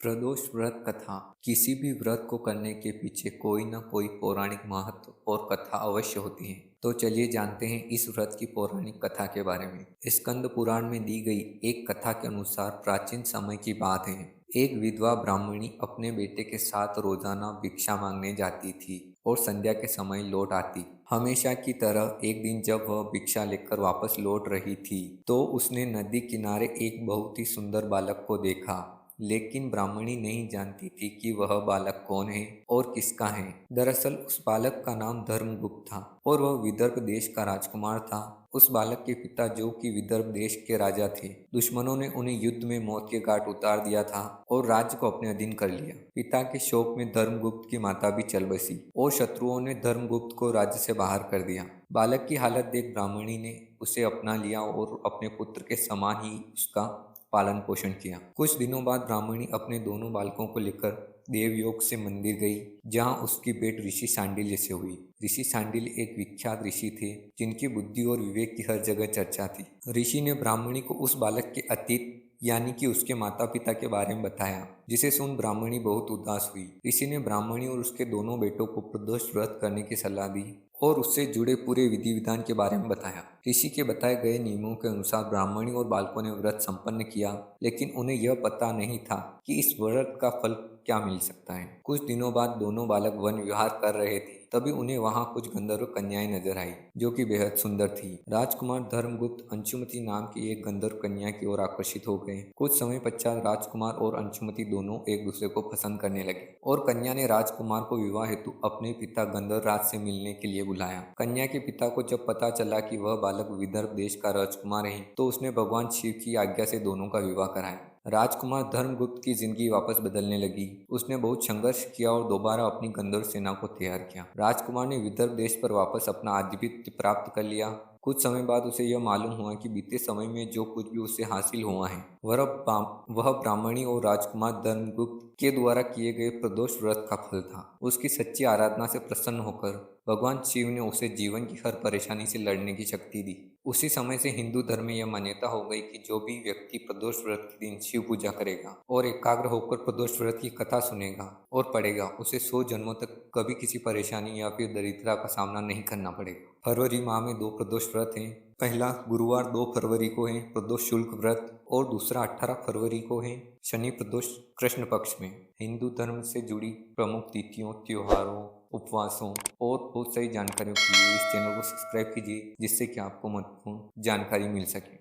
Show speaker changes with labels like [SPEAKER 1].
[SPEAKER 1] प्रदोष व्रत कथा। किसी भी व्रत को करने के पीछे कोई न कोई पौराणिक महत्व और कथा अवश्य होती है। तो चलिए जानते हैं इस व्रत की पौराणिक कथा के बारे में। स्कंद पुराण में दी गई एक कथा के अनुसार प्राचीन समय की बात है। एक विधवा ब्राह्मणी अपने बेटे के साथ रोजाना भिक्षा मांगने जाती थी और संध्या के समय लौट आती। हमेशा की तरह एक दिन जब वह भिक्षा लेकर वापस लौट रही थी तो उसने नदी किनारे एक बहुत ही सुंदर बालक को देखा। लेकिन ब्राह्मणी नहीं जानती थी कि वह बालक कौन है और किसका है। दरअसल उस बालक का नाम धर्मगुप्त था और वह विदर्भ देश का राजकुमार था। उस बालक के पिता जो कि विदर्भ देश के राजा थे, दुश्मनों ने उन्हें युद्ध में मौत के घाट उतार दिया था और राज्य को अपने अधीन कर लिया। पिता के शोक में धर्मगुप्त की माता भी चल बसी और शत्रुओं ने धर्मगुप्त को राज्य से बाहर कर दिया। बालक की हालत देख ब्राह्मणी ने उसे अपना लिया और अपने पुत्र के समान ही उसका पालन पोषण किया। कुछ दिनों बाद ब्राह्मणी अपने दोनों बालकों को लेकर देवयोग से मंदिर गई, जहां उसकी भेंट ऋषि सांडिल्य से हुई। ऋषि सांडिल्य एक विख्यात ऋषि थे जिनकी बुद्धि और विवेक की हर जगह चर्चा थी। ऋषि ने ब्राह्मणी को उस बालक के अतीत यानी कि उसके माता पिता के बारे में बताया, जिसे सुन ब्राह्मणी बहुत उदास हुई। ऋषि ने ब्राह्मणी और उसके दोनों बेटों को प्रदोष व्रत करने की सलाह दी और उससे जुड़े पूरे विधि विधान के बारे में बताया। ऋषि के बताए गए नियमों के अनुसार ब्राह्मणी और बालकों ने व्रत संपन्न किया, लेकिन उन्हें यह पता नहीं था कि इस व्रत का फल क्या मिल सकता है। कुछ दिनों बाद दोनों बालक वन विहार कर रहे थे, तभी उन्हें वहां कुछ गंधर्व कन्याएं नजर आई जो कि बेहद सुंदर थी। राजकुमार धर्मगुप्त अंशुमति नाम की एक गंधर्व कन्या की ओर आकर्षित हो गए। कुछ समय पश्चात राजकुमार और अंशुमति दोनों एक दूसरे को पसंद करने लगे और कन्या ने राजकुमार को विवाह हेतु अपने पिता गंधर्वराज से मिलने के लिए बुलाया। कन्या के पिता को जब पता चला कि वह बालक विदर्भ देश का राजकुमार है तो उसने भगवान शिव की आज्ञा से दोनों का विवाह कराया। राजकुमार धर्मगुप्त की जिंदगी वापस बदलने लगी। उसने बहुत संघर्ष किया और दोबारा अपनी गंधर्व सेना को तैयार किया। राजकुमार ने विदर्भ देश पर वापस अपना आधिपत्य प्राप्त कर लिया। कुछ समय बाद उसे यह मालूम हुआ कि बीते समय में जो कुछ भी उसे हासिल हुआ है वह ब्राह्मणी और राजकुमार धर्मगुप्त के द्वारा किए गए प्रदोष व्रत का फल था। उसकी सच्ची आराधना से प्रसन्न होकर भगवान शिव ने उसे जीवन की हर परेशानी से लड़ने की शक्ति दी। उसी समय से हिंदू धर्म में यह मान्यता हो गई कि जो भी व्यक्ति प्रदोष व्रत के दिन शिव पूजा करेगा और एकाग्र होकर प्रदोष व्रत की कथा सुनेगा और पढ़ेगा, उसे 100 जन्मों तक कभी किसी परेशानी या फिर दरिद्रता का सामना नहीं करना पड़ेगा। फरवरी माह में 2 प्रदोष व्रत हैं। पहला गुरुवार 2 फरवरी को है प्रदोष शुल्क व्रत और दूसरा 18 फरवरी को है शनि प्रदोष कृष्ण पक्ष में। हिंदू धर्म से जुड़ी प्रमुख तिथियों, त्योहारों, उपवासों और बहुत सारी जानकारियों के लिए इस चैनल को सब्सक्राइब कीजिए, जिससे कि आपको महत्वपूर्ण जानकारी मिल सके।